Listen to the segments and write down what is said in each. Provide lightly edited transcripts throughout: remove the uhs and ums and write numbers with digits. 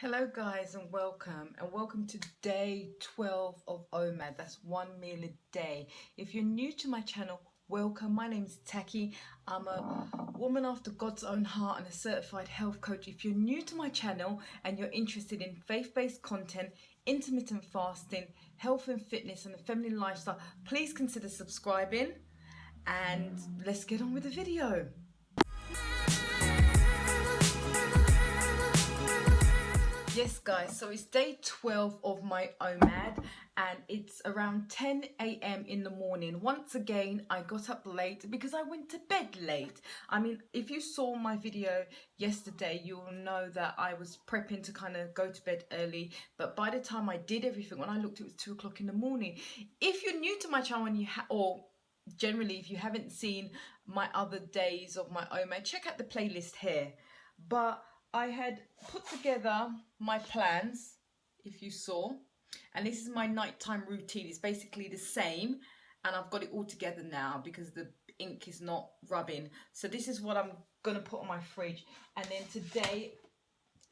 Hello guys and welcome to day 12 of OMAD. That's 1 meal a day. If you're new to my channel, welcome. My name is Taki. I'm a woman after God's own heart and a certified health coach. If you're new to my channel and you're interested in faith-based content, intermittent fasting, health and fitness and a feminine lifestyle, please consider subscribing and let's get on with the video. Yes guys, so it's day 12 of my OMAD and it's around 10 a.m. in the morning. Once again, I got up late because I went to bed late. I mean, if you saw my video yesterday, you'll know that I was prepping to kind of go to bed early. But by the time I did everything, when I looked, it was 2 o'clock in the morning. If you're new to my channel and or generally if you haven't seen my other days of my OMAD, check out the playlist here. But I had put together my plans, if you saw, and this is my nighttime routine. It's basically the same, and I've got it all together now because the ink is not rubbing. So this is what I'm gonna put on my fridge, and then today,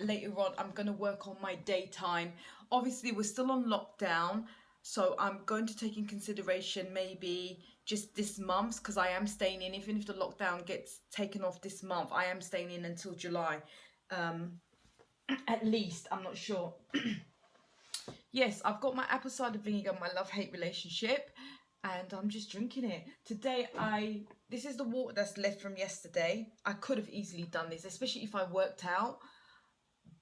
later on, I'm gonna work on my daytime. Obviously, we're still on lockdown, so I'm going to take in consideration maybe just this month, because I am staying in. Even if the lockdown gets taken off this month, I am staying in until July. At least, I'm not sure. Yes, I've got my apple cider vinegar, my love-hate relationship, and I'm just drinking it. Today, this is the water that's left from yesterday. I could have easily done this, especially if I worked out,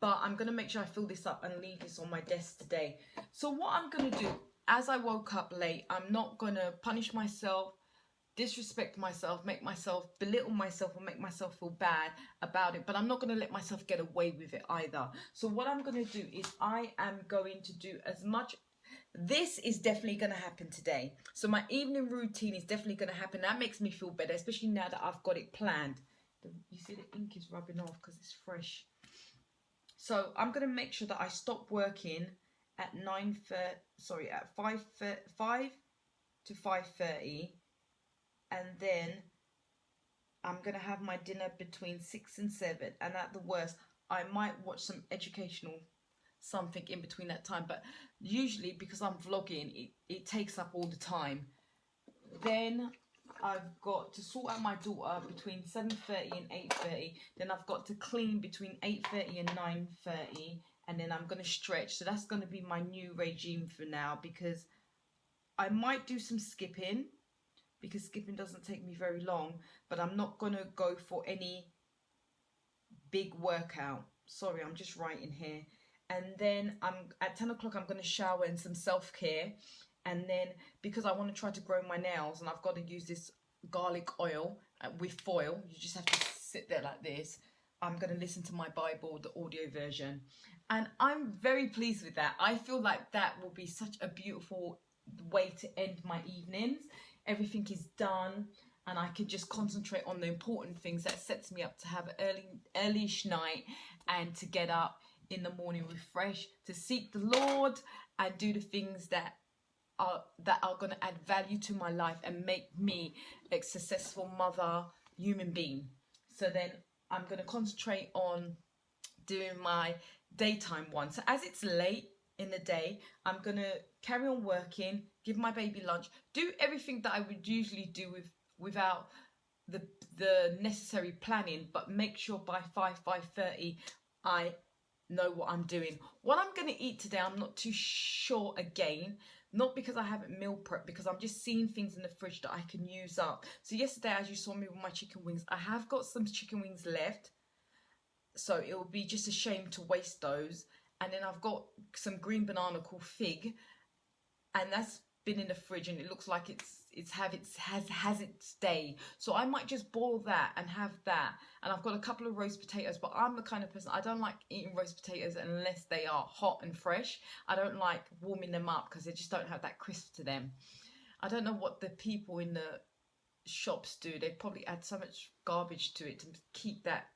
but I'm going to make sure I fill this up and leave this on my desk today. So what I'm going to do, as I woke up late, I'm not going to punish myself, disrespect myself, make myself belittle myself or make myself feel bad about it, but I'm not going to let myself get away with it either. So what I'm going to do is I am going to do as much. This is definitely going to happen today. So my evening routine is definitely going to happen. That makes me feel better, especially now that I've got it planned. You see the ink is rubbing off because it's fresh. So I'm going to make sure that I stop working at 5 to 5:30. And then I'm going to have my dinner between 6 and 7. And at the worst, I might watch some educational something in between that time. But usually, because I'm vlogging, it takes up all the time. Then I've got to sort out my daughter between 7:30 and 8:30. Then I've got to clean between 8:30 and 9:30. And then I'm going to stretch. So that's going to be my new regime for now, because I might do some skipping, because skipping doesn't take me very long, but I'm not going to go for any big workout. Sorry, I'm just writing here. And then at 10 o'clock, I'm going to shower and some self-care. And then, because I want to try to grow my nails, and I've got to use this garlic oil with foil, you just have to sit there like this. I'm going to listen to my Bible, the audio version. And I'm very pleased with that. I feel like that will be such a beautiful way to end my evenings. Everything is done and I can just concentrate on the important things. That sets me up to have an early-ish night and to get up in the morning refreshed, to seek the Lord and do the things that are going to add value to my life and make me a successful mother, human being. So then I'm going to concentrate on doing my daytime one. So as it's late in the day, I'm going to carry on working, give my baby lunch, do everything that I would usually do without the necessary planning, but make sure by 5:30 I know what I'm doing. What I'm going to eat today, I'm not too sure again, not because I haven't meal prepped, because I'm just seeing things in the fridge that I can use up. So yesterday, as you saw me with my chicken wings, I have got some chicken wings left, so it would be just a shame to waste those. And then I've got some green banana called fig, and that's been in the fridge, and it looks like has its day. So I might just boil that and have that. And I've got a couple of roast potatoes, but I'm the kind of person, I don't like eating roast potatoes unless they are hot and fresh. I don't like warming them up because they just don't have that crisp to them. I don't know what the people in the shops do. They probably add so much garbage to it to keep that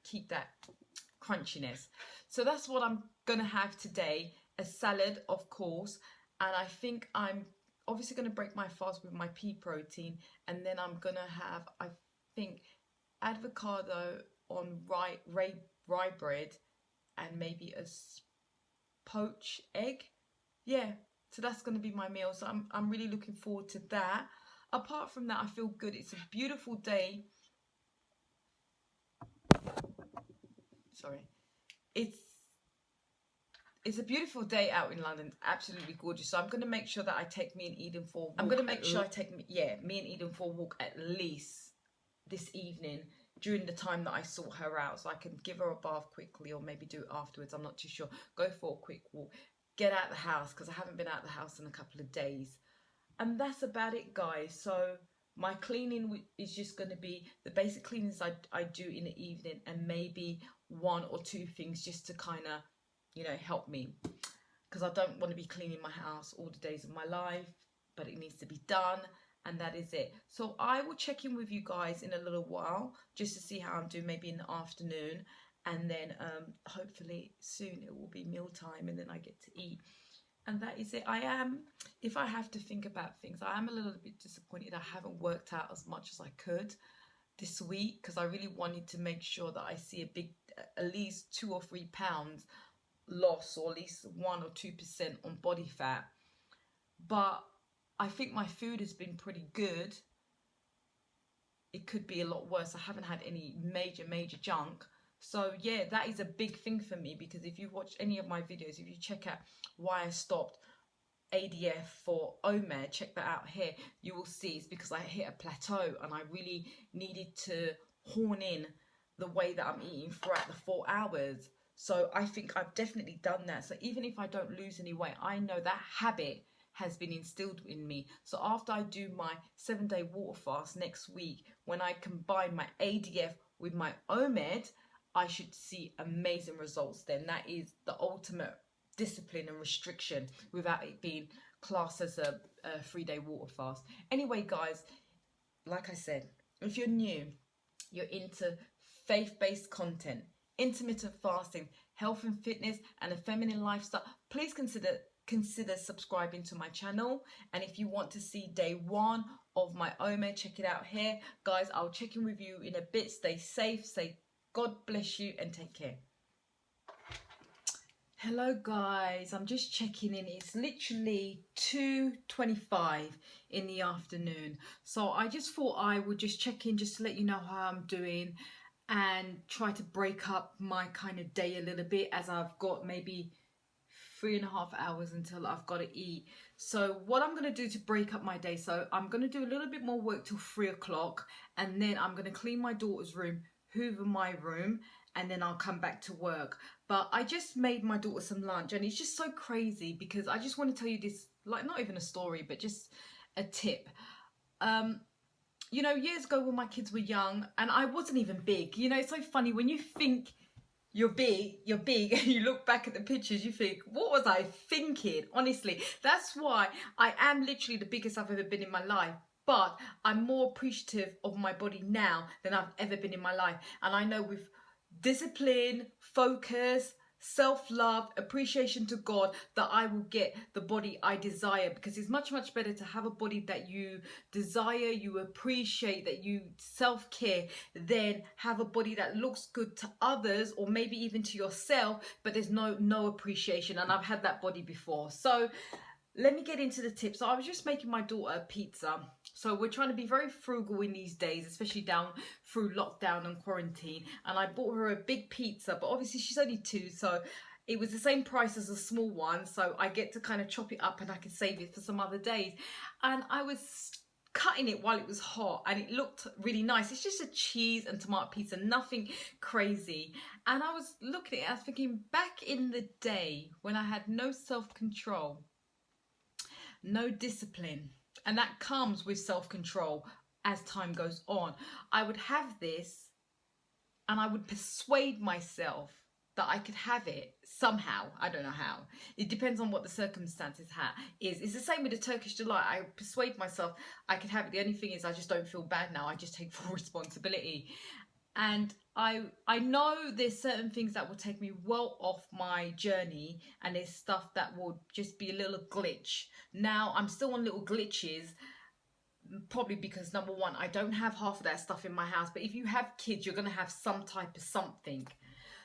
crunchiness. So that's what I'm gonna have today. A salad, of course, and I think I'm obviously gonna break my fast with my pea protein, and then I'm gonna have, I think, avocado on rye bread and maybe a poached egg. Yeah, so that's going to be my meal. So I'm really looking forward to that. Apart from that, I feel good. It's a beautiful day. Sorry. It's a beautiful day out in London. Absolutely gorgeous. So I'm going to make sure that I take me and Eden for a walk. I'm going to make sure I take me and Eden for a walk at least this evening during the time that I sort her out, so I can give her a bath quickly or maybe do it afterwards. I'm not too sure. Go for a quick walk. Get out of the house because I haven't been out of the house in a couple of days. And that's about it, guys. So my cleaning is just going to be the basic cleanings I do in the evening, and maybe 1 or 2 things just to kind of, you know, help me, because I don't want to be cleaning my house all the days of my life, but it needs to be done, and that is it. So I will check in with you guys in a little while just to see how I'm doing, maybe in the afternoon, and then hopefully soon it will be mealtime and then I get to eat. And that is it. If I have to think about things, I am a little bit disappointed I haven't worked out as much as I could this week, because I really wanted to make sure that I see a big, at least 2 or 3 pounds loss, or at least 1 or 2% on body fat. But I think my food has been pretty good. It could be a lot worse. I haven't had any major junk. So yeah, that is a big thing for me, because if you watch any of my videos, if you check out why I stopped ADF for OMAD, check that out here, you will see it's because I hit a plateau and I really needed to hone in the way that I'm eating throughout the 4 hours. So I think I've definitely done that. So even if I don't lose any weight, I know that habit has been instilled in me. So after I do my 7-day water fast next week, when I combine my ADF with my OMAD, I should see amazing results then. That is the ultimate discipline and restriction without it being classed as a 3-day water fast. Anyway, guys, like I said, if you're new, you're into faith-based content, intermittent fasting, health and fitness, and a feminine lifestyle, please consider subscribing to my channel. And if you want to see day 1 of my OMAD, check it out here. Guys, I'll check in with you in a bit. Stay safe, say God bless you, and take care. Hello guys, I'm just checking in. It's literally 2:25 in the afternoon. So I just thought I would just check in just to let you know how I'm doing and try to break up my kind of day a little bit, as I've got maybe 3.5 hours until I've got to eat. So what I'm going to do to break up my day, so I'm going to do a little bit more work till 3 o'clock, and then I'm going to clean my daughter's room, hoover my room, and then I'll come back to work. But I just made my daughter some lunch, and it's just so crazy because I just want to tell you this, like, not even a story, but just a tip. You know, years ago when my kids were young and I wasn't even big, you know, it's so funny when you think you're big, and you look back at the pictures, you think, what was I thinking? Honestly, that's why I am literally the biggest I've ever been in my life. But I'm more appreciative of my body now than I've ever been in my life. And I know with discipline, focus, self-love, appreciation to God, that I will get the body I desire, because it's much better to have a body that you desire, you appreciate, that you self-care, than have a body that looks good to others or maybe even to yourself, but there's no appreciation. And I've had that body before. So let me get into the tips. So I was just making my daughter a pizza. So we're trying to be very frugal in these days, especially down through lockdown and quarantine. And I bought her a big pizza, but obviously she's only 2, so it was the same price as a small one. So I get to kind of chop it up and I can save it for some other days. And I was cutting it while it was hot and it looked really nice. It's just a cheese and tomato pizza, nothing crazy. And I was looking at it, I was thinking, back in the day when I had no self-control, no discipline, and that comes with self-control as time goes on, I would have this and I would persuade myself that I could have it somehow. I don't know how. It depends on what the circumstances is. It's the same with the Turkish delight. I persuade myself I could have it. The only thing is I just don't feel bad now. I just take full responsibility. And I know there's certain things that will take me well off my journey, and there's stuff that will just be a little glitch. Now I'm still on little glitches, probably because, number one, I don't have half of that stuff in my house. But if you have kids, you're going to have some type of something.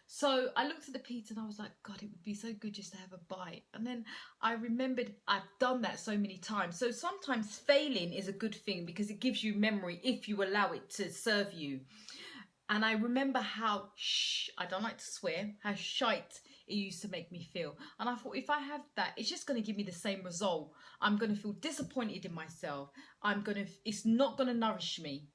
So I looked at the pizza and I was like, God, it would be so good just to have a bite. And then I remembered I've done that so many times. So sometimes failing is a good thing because it gives you memory if you allow it to serve you. And I remember how, I don't like to swear, how shite it used to make me feel. And I thought, if I have that, it's just going to give me the same result. I'm going to feel disappointed in myself. It's not going to nourish me.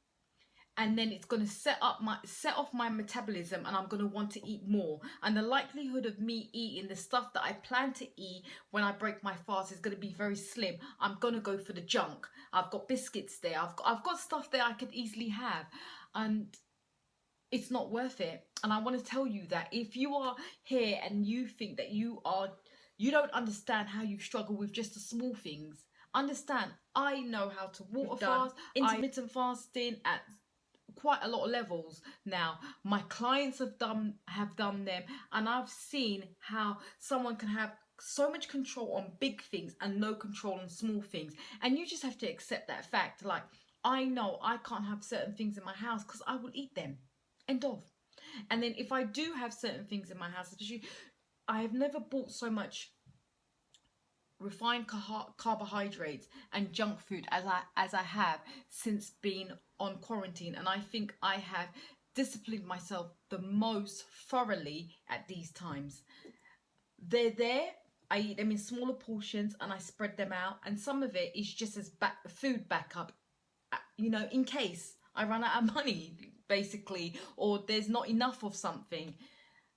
And then it's going to set off my metabolism, and I'm going to want to eat more. And the likelihood of me eating the stuff that I plan to eat when I break my fast is going to be very slim. I'm going to go for the junk. I've got biscuits there. I've got stuff there I could easily have. And it's not worth it. And I want to tell you that if you are here and you think that you don't understand how you struggle with just the small things, understand, I know how to water fast, intermittent fasting at quite a lot of levels now. My clients have done them, and I've seen how someone can have so much control on big things and no control on small things. And you just have to accept that fact. Like, I know I can't have certain things in my house because I will eat them. End of. And then if I do have certain things in my house, especially, I have never bought so much refined carbohydrates and junk food as I have since being on quarantine. And I think I have disciplined myself the most thoroughly at these times. They're there. I eat them in smaller portions and I spread them out. And some of it is just as food backup, in case I run out of money, basically, or there's not enough of something.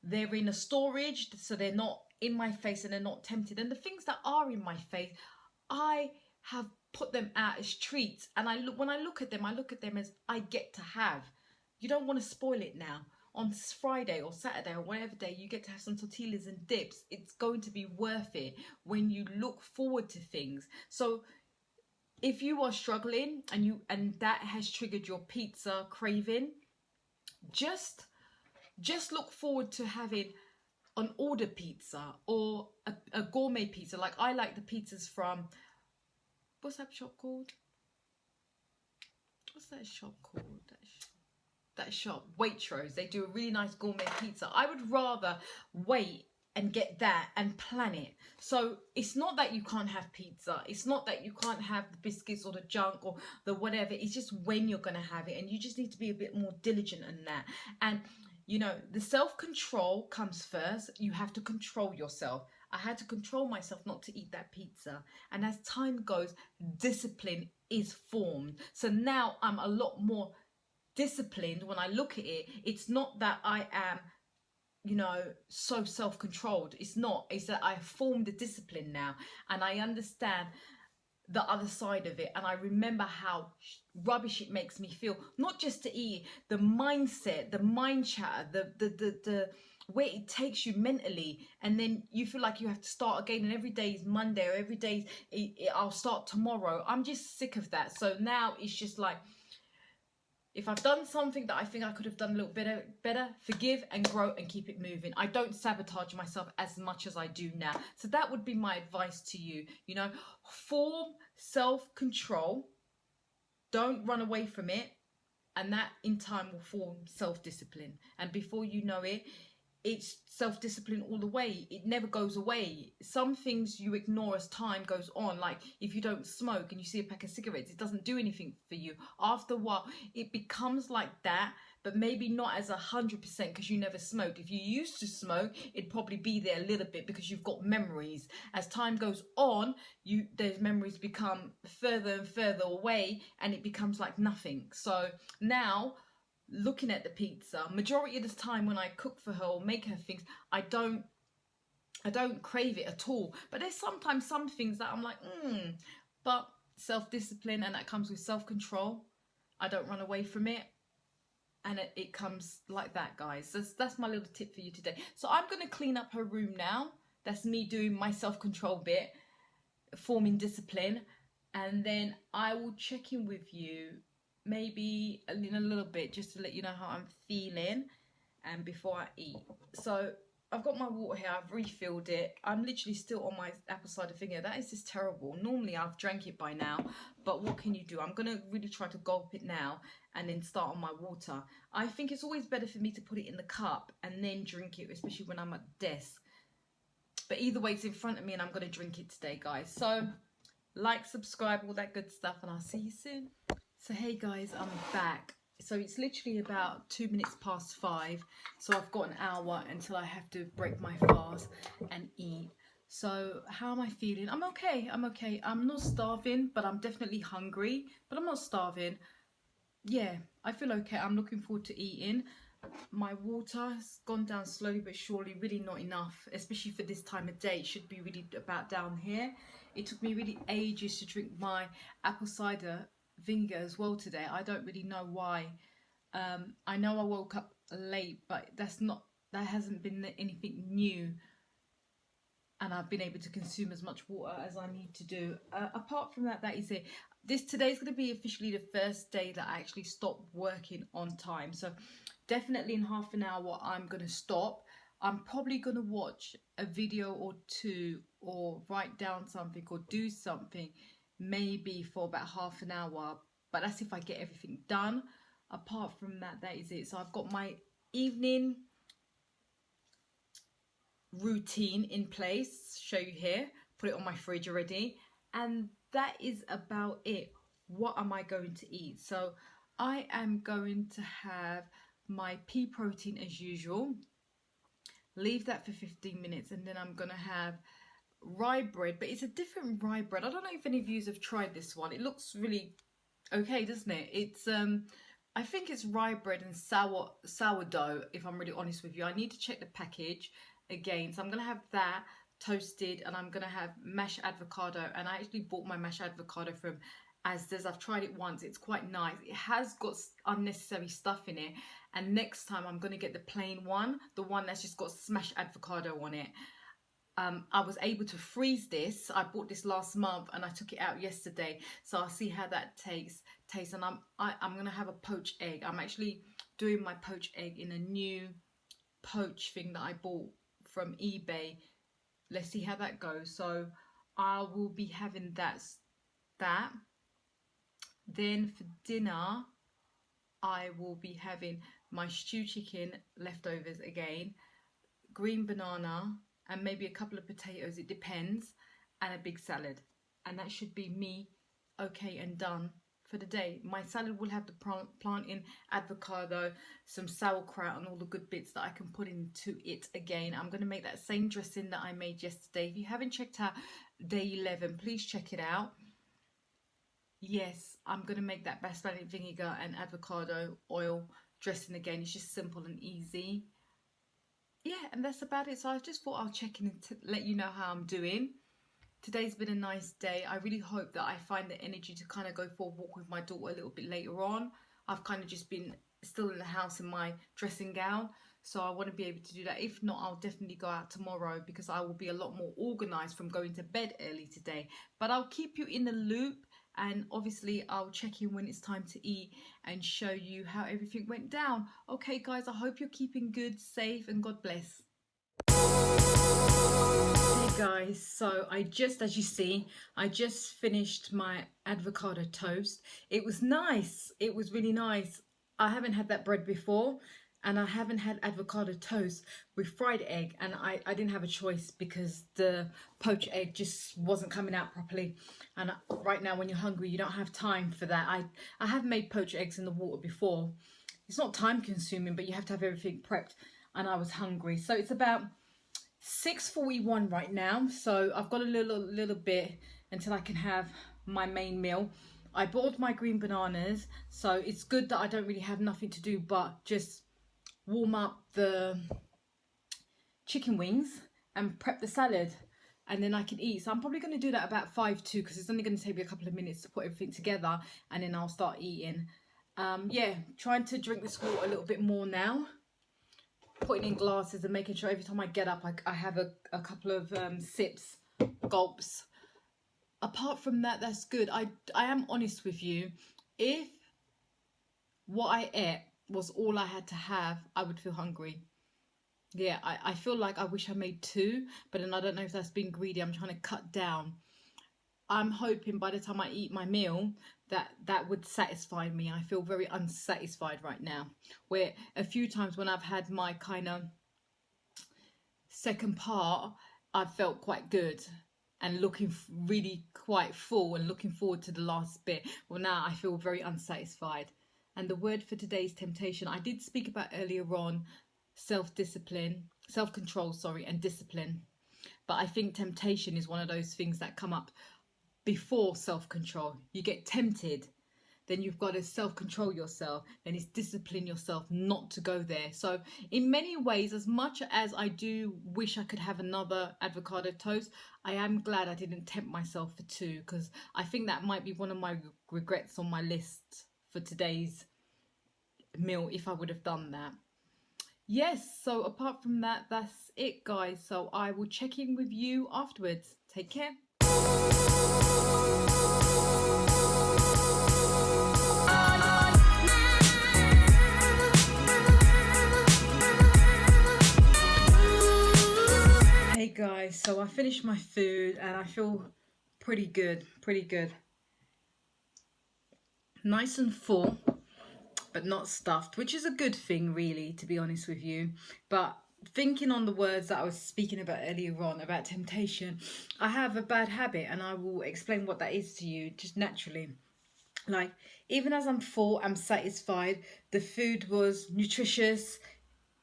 They're in a storage, so they're not in my face and they're not tempted. And the things that are in my face, I have put them out as treats. And when I look at them, I look at them as I get to have. You don't want to spoil it now. On Friday or Saturday or whatever day you get to have some tortillas and dips, it's going to be worth it when you look forward to things. So if you are struggling and that has triggered your pizza craving, just look forward to having an order pizza or a gourmet pizza. Like, I like the pizzas from, what's that shop called? That shop, Waitrose. They do a really nice gourmet pizza. I would rather wait and get that and plan it. So it's not that you can't have pizza. It's not that you can't have the biscuits or the junk or the whatever. It's just when you're going to have it. And you just need to be a bit more diligent in that. And, the self-control comes first. You have to control yourself. I had to control myself not to eat that pizza. And as time goes, discipline is formed. So now I'm a lot more disciplined when I look at it. It's not that I am so self-controlled. It's not. It's that I have formed a discipline now, and I understand the other side of it, and I remember how rubbish it makes me feel. Not just to eat, the mindset, the mind chatter, the way it takes you mentally, and then you feel like you have to start again, and every day is Monday, or every day I'll start tomorrow. I'm just sick of that. So now it's just like, if I've done something that I think I could have done a little better, forgive and grow and keep it moving. I don't sabotage myself as much as I do now. So that would be my advice to you. Form self-control. Don't run away from it. And that in time will form self-discipline. And before you know it, it's self-discipline all the way. It never goes away. Some things you ignore as time goes on. Like, if you don't smoke and you see a pack of cigarettes, it doesn't do anything for you. After a while, it becomes like that, but maybe not as 100% because you never smoked. If you used to smoke, it'd probably be there a little bit because you've got memories. As time goes on, those memories become further and further away, and it becomes like nothing. So now, looking at the pizza, majority of the time when I cook for her or make her things, I don't crave it at all. But there's sometimes some things that I'm like, but self-discipline, and that comes with self-control. I don't run away from it, and it comes like that, guys. That's my little tip for you today. So I'm going to clean up her room now. That's me doing my self-control bit, forming discipline, and then I will check in with you maybe in a little bit just to let you know how I'm feeling and before I eat. So I've got my water here. I've refilled it. I'm literally still on my apple cider vinegar. That is just terrible. Normally I've drank it by now, but what can you do? I'm gonna really try to gulp it now and then start on my water. I think it's always better for me to put it in the cup and then drink it, especially when I'm at the desk. But either way, it's in front of me and I'm gonna drink it today, guys. So like, subscribe, all that good stuff, and I'll see you soon. So hey guys, I'm back. So it's literally about 2 minutes past 5. So I've got an hour until I have to break my fast and eat. So how am I feeling? I'm okay. I'm okay. I'm not starving, but I'm definitely hungry. But I'm not starving. Yeah, I feel okay. I'm looking forward to eating. My water has gone down slowly but surely, really not enough, especially for this time of day. It should be really about down here. It took me really ages to drink my apple cider vinegar as well today. I don't really know why. I know I woke up late, but that hasn't been anything new, and I've been able to consume as much water as I need to do. Apart from that, that is it. Today's going to be officially the first day that I actually stop working on time. So definitely in half an hour I'm going to stop. I'm probably going to watch a video or two, or write down something, or do something, maybe for about half an hour. But that's if I get everything done. Apart from that, that is it. So I've got my evening routine in place. Show you here. Put it on my fridge already. And that is about it. What am I going to eat? So I am going to have my pea protein as usual. Leave that for 15 minutes, and then I'm going to have rye bread, but it's a different rye bread. I don't know if any of you have tried this one. It looks really okay, doesn't it? It's I think it's rye bread and sourdough, if I'm really honest with you. I need to check the package again. So I'm going to have that toasted, and I'm going to have mashed avocado. And I actually bought my mashed avocado from Asda's. I've tried it once. It's quite nice. It has got unnecessary stuff in it. And next time I'm going to get the plain one, the one that's just got smashed avocado on it. I was able to freeze this. I bought this last month and I took it out yesterday, so I'll see how that tastes. And I'm gonna have a poached egg. I'm actually doing my poached egg in a new poach thing that I bought from eBay. Let's see how that goes. So I will be having that. Then for dinner, I will be having my stew chicken leftovers again, green banana, and maybe a couple of potatoes, it depends, and a big salad. And that should be me okay and done for the day. My salad will have the plantain, avocado, some sauerkraut, and all the good bits that I can put into it again. I'm going to make that same dressing that I made yesterday. If you haven't checked out day 11, please check it out. Yes, I'm going to make that basmati vinegar and avocado oil dressing again. It's just simple and easy. Yeah, and that's about it. So I just thought I'll check in and let you know how I'm doing. Today's been a nice day. I really hope that I find the energy to kind of go for a walk with my daughter a little bit later on. I've kind of just been still in the house in my dressing gown, so I want to be able to do that. If not, I'll definitely go out tomorrow, because I will be a lot more organized from going to bed early today. But I'll keep you in the loop, and obviously I'll check in when it's time to eat and show you how everything went down. Okay guys, I hope you're keeping good, safe, and God bless. Hey guys, so as you see, I just finished my avocado toast. It was nice. It was really nice. I haven't had that bread before, and I haven't had avocado toast with fried egg, and I didn't have a choice because the poached egg just wasn't coming out properly. And right now when you're hungry, you don't have time for that. I have made poached eggs in the water before. It's not time consuming, but you have to have everything prepped, and I was hungry. So it's about 6:41 right now, so I've got a little bit until I can have my main meal. I bought my green bananas, so it's good that I don't really have nothing to do but just warm up the chicken wings and prep the salad, and then I can eat. So I'm probably going to do that about 5 to, because it's only going to take me a couple of minutes to put everything together, and then I'll start eating. Yeah, trying to drink this water a little bit more now, putting in glasses and making sure every time I get up I have a couple of sips, gulps. Apart from that, that's good. I am honest with you. If what I ate was all I had to have, I would feel hungry. Yeah, I feel like I wish I made two, but then I don't know if that's being greedy. I'm trying to cut down. I'm hoping by the time I eat my meal that that would satisfy me. I feel very unsatisfied right now. Where a few times when I've had my kind of second part, I felt quite good and looking really quite full and looking forward to the last bit. Well, now I feel very unsatisfied. And the word for today's temptation, I did speak about earlier on self-discipline, self-control, sorry, and discipline. But I think temptation is one of those things that come up before self-control. You get tempted, then you've got to self-control yourself, then it's discipline yourself not to go there. So in many ways, as much as I do wish I could have another avocado toast, I am glad I didn't tempt myself for two, because I think that might be one of my regrets on my list for today's meal if I would have done that. Yes, so apart from that, that's it, guys. So I will check in with you afterwards. Take care. Hey guys, so I finished my food and I feel pretty good, pretty good. Nice and full, but not stuffed, which is a good thing really, to be honest with you. But thinking on the words that I was speaking about earlier on about temptation, I have a bad habit and I will explain what that is to you just naturally. Like, even as I'm full, I'm satisfied. The food was nutritious.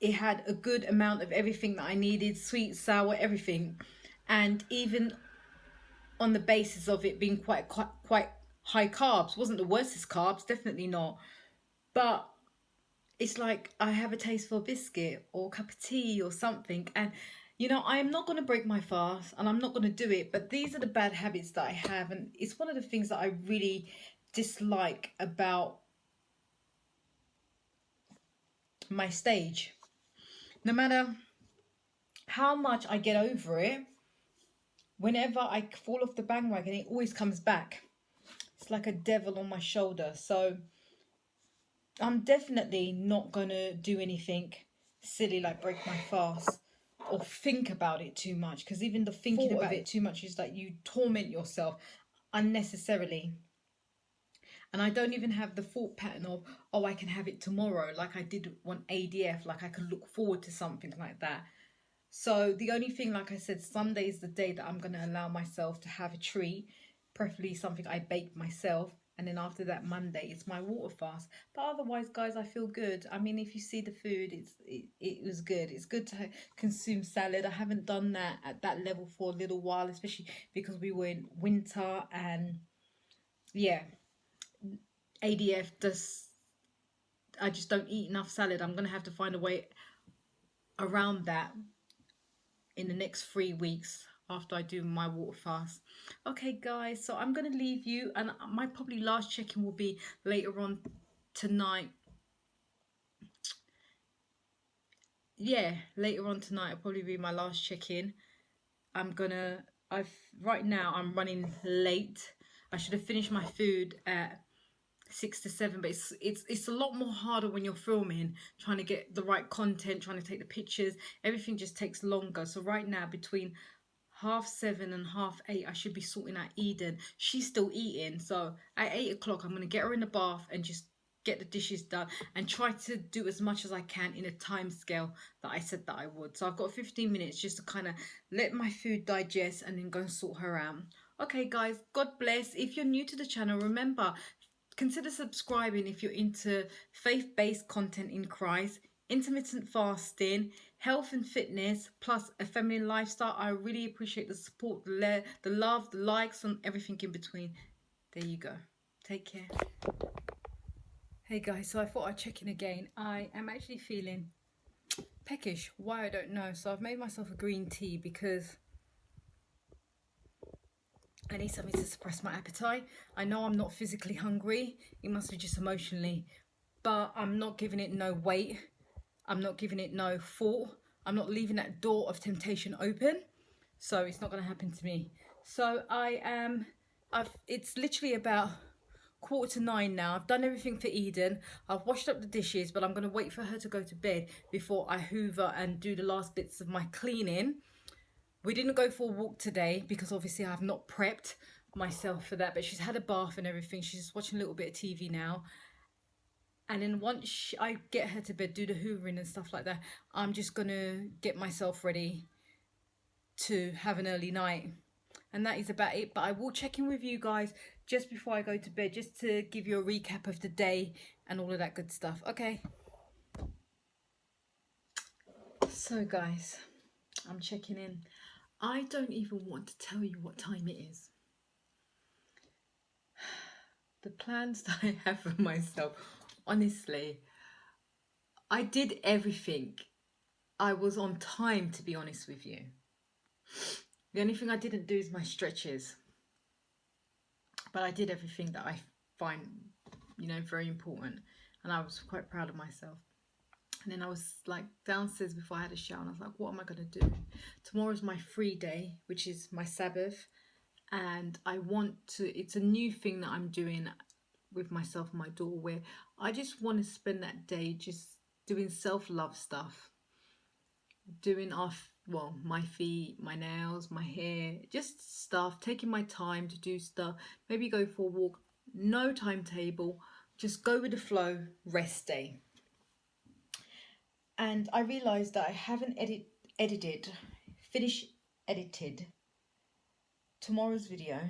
It had a good amount of everything that I needed, sweet, sour, everything. And even on the basis of it being quite high carbs, wasn't the worstest carbs, definitely not. But it's like I have a taste for a biscuit or a cup of tea or something, and I am not going to break my fast and I'm not going to do it, but these are the bad habits that I have, and it's one of the things that I really dislike about my stage. No matter how much I get over it, whenever I fall off the bandwagon, it always comes back. It's like a devil on my shoulder. So I'm definitely not going to do anything silly like break my fast or think about it too much, because even the thinking about it too much is like you torment yourself unnecessarily. And I don't even have the thought pattern of, oh, I can have it tomorrow, like I did on ADF, like I could look forward to something like that. So the only thing, like I said, Sunday is the day that I'm going to allow myself to have a treat, preferably something I baked myself. And then after that, Monday, it's my water fast. But otherwise, guys, I feel good. I mean, if you see the food, it was good. It's good to consume salad. I haven't done that at that level for a little while, especially because we were in winter. And yeah, ADF does, I just don't eat enough salad. I'm going to have to find a way around that in the next 3 weeks after I do my water fast. Okay, guys, so I'm going to leave you, and my probably last check-in will be later on tonight. Yeah, later on tonight will probably be my last check-in. Right now I'm running late. I should have finished my food at 6 to 7, but it's a lot more harder when you're filming, trying to get the right content, trying to take the pictures. Everything just takes longer. So right now, between 7:30 and 8:30, I should be sorting out Eden. She's still eating, so at 8 o'clock I'm going to get her in the bath and just get the dishes done and try to do as much as I can in a time scale that I said that I would. So I've got 15 minutes just to kind of let my food digest and then go and sort her out. Okay, guys, God bless. If you're new to the channel, remember, consider subscribing if you're into faith-based content in Christ, intermittent fasting, health and fitness, plus a feminine lifestyle. I really appreciate the support, the love, the likes, and everything in between. There you go. Take care. Hey guys, so I thought I'd check in again. I am actually feeling peckish. Why, I don't know. So I've made myself a green tea because I need something to suppress my appetite. I know I'm not physically hungry. It must be just emotionally. But I'm not giving it no weight. I'm not giving it no thought. I'm not leaving that door of temptation open. So it's not going to happen to me. So it's literally about 8:45 now. I've done everything for Eden. I've washed up the dishes, but I'm going to wait for her to go to bed before I hoover and do the last bits of my cleaning. We didn't go for a walk today because obviously I've not prepped myself for that, but she's had a bath and everything. She's watching a little bit of TV now. And then once I get her to bed, do the hoovering and stuff like that, I'm just going to get myself ready to have an early night. And that is about it. But I will check in with you guys just before I go to bed, just to give you a recap of the day and all of that good stuff. Okay. So guys, I'm checking in. I don't even want to tell you what time it is. The plans that I have for myself, honestly, I did everything. I was on time, to be honest with you. The only thing I didn't do is my stretches. But I did everything that I find, very important. And I was quite proud of myself. And then I was like downstairs before I had a shower. And I was like, what am I going to do? Tomorrow's my free day, which is my Sabbath. And it's a new thing that I'm doing with myself and my daughter, where I just want to spend that day just doing self-love stuff. Doing my feet, my nails, my hair, just stuff, taking my time to do stuff, maybe go for a walk, no timetable, just go with the flow, rest day. And I realised that I haven't edited tomorrow's video,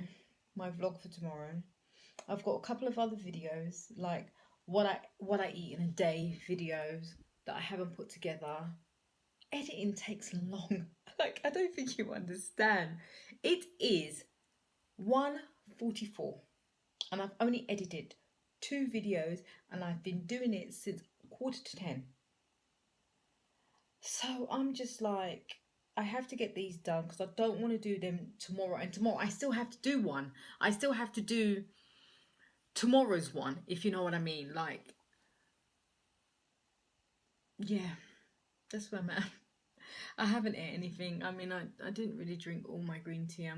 my vlog for tomorrow. I've got a couple of other videos, like what I eat in a day videos that I haven't put together. Editing takes long. Like, I don't think you understand. It is 1:44 and I've only edited 2 videos and I've been doing it since 9:45. So I'm just like, I have to get these done because I don't want to do them tomorrow. And tomorrow I still have to do one. I still have to do tomorrow's one, if you know what I mean. Like, yeah, that's where I'm at. I haven't ate anything. I mean, I didn't really drink all my green tea.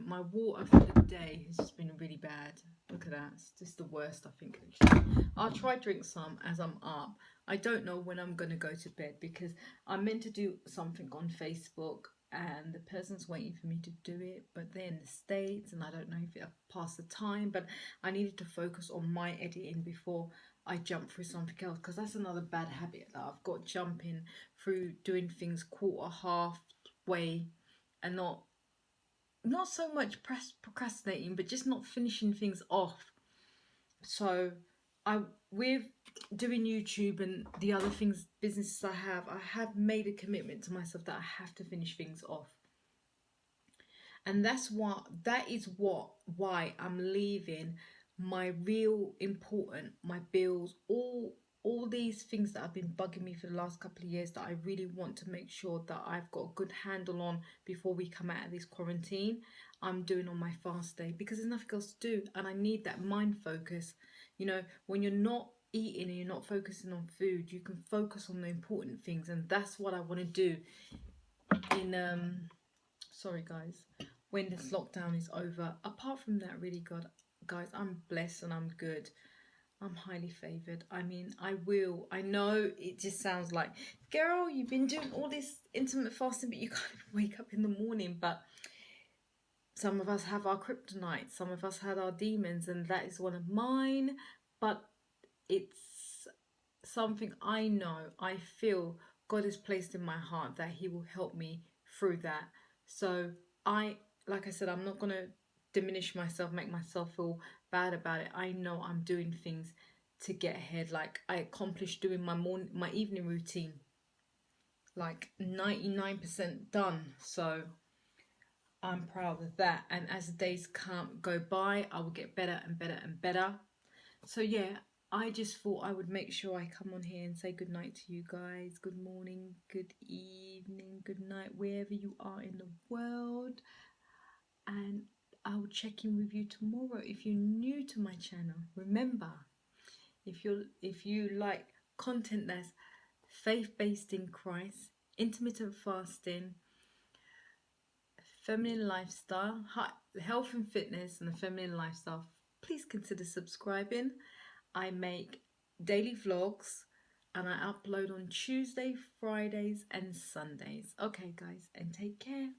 My water for the day has just been really bad. Look at that. It's just the worst, I think, actually. I'll try drink some as I'm up. I don't know when I'm going to go to bed because I'm meant to do something on Facebook and the person's waiting for me to do it, but they're in the States and I don't know if it'll pass the time, but I needed to focus on my editing before I jump through something else, because that's another bad habit that I've got, jumping through doing things halfway and not so much procrastinating, but just not finishing things off. So with doing YouTube and the other businesses I have made a commitment to myself that I have to finish things off. And that is why I'm leaving my real important, my bills, all these things that have been bugging me for the last couple of years that I really want to make sure that I've got a good handle on before we come out of this quarantine. I'm doing on my fast day because there's nothing else to do and I need that mind focus. When you're not eating and you're not focusing on food, you can focus on the important things, and that's what I want to do sorry guys, when this lockdown is over. Apart from that, really, guys, I'm blessed and I'm good. I'm highly favoured. I mean, I know it just sounds like, girl, you've been doing all this intermittent fasting, but you can't wake up in the morning. But some of us have our kryptonite, some of us had our demons, and that is one of mine. But it's something I know, I feel God has placed in my heart that He will help me through that. So like I said, I'm not going to diminish myself, make myself feel bad about it. I know I'm doing things to get ahead. Like, I accomplished doing my evening routine, like 99% done. So I'm proud of that. And as the days go by, I will get better and better and better. So yeah, I just thought I would make sure I come on here and say good night to you guys. Good morning, good evening, good night, wherever you are in the world. And I'll check in with you tomorrow. If you're new to my channel, remember, if you like content that's faith-based in Christ, intermittent fasting, feminine lifestyle, health and fitness, and the feminine lifestyle, please consider subscribing. I make daily vlogs and I upload on Tuesday, Fridays and Sundays. Okay guys, and take care.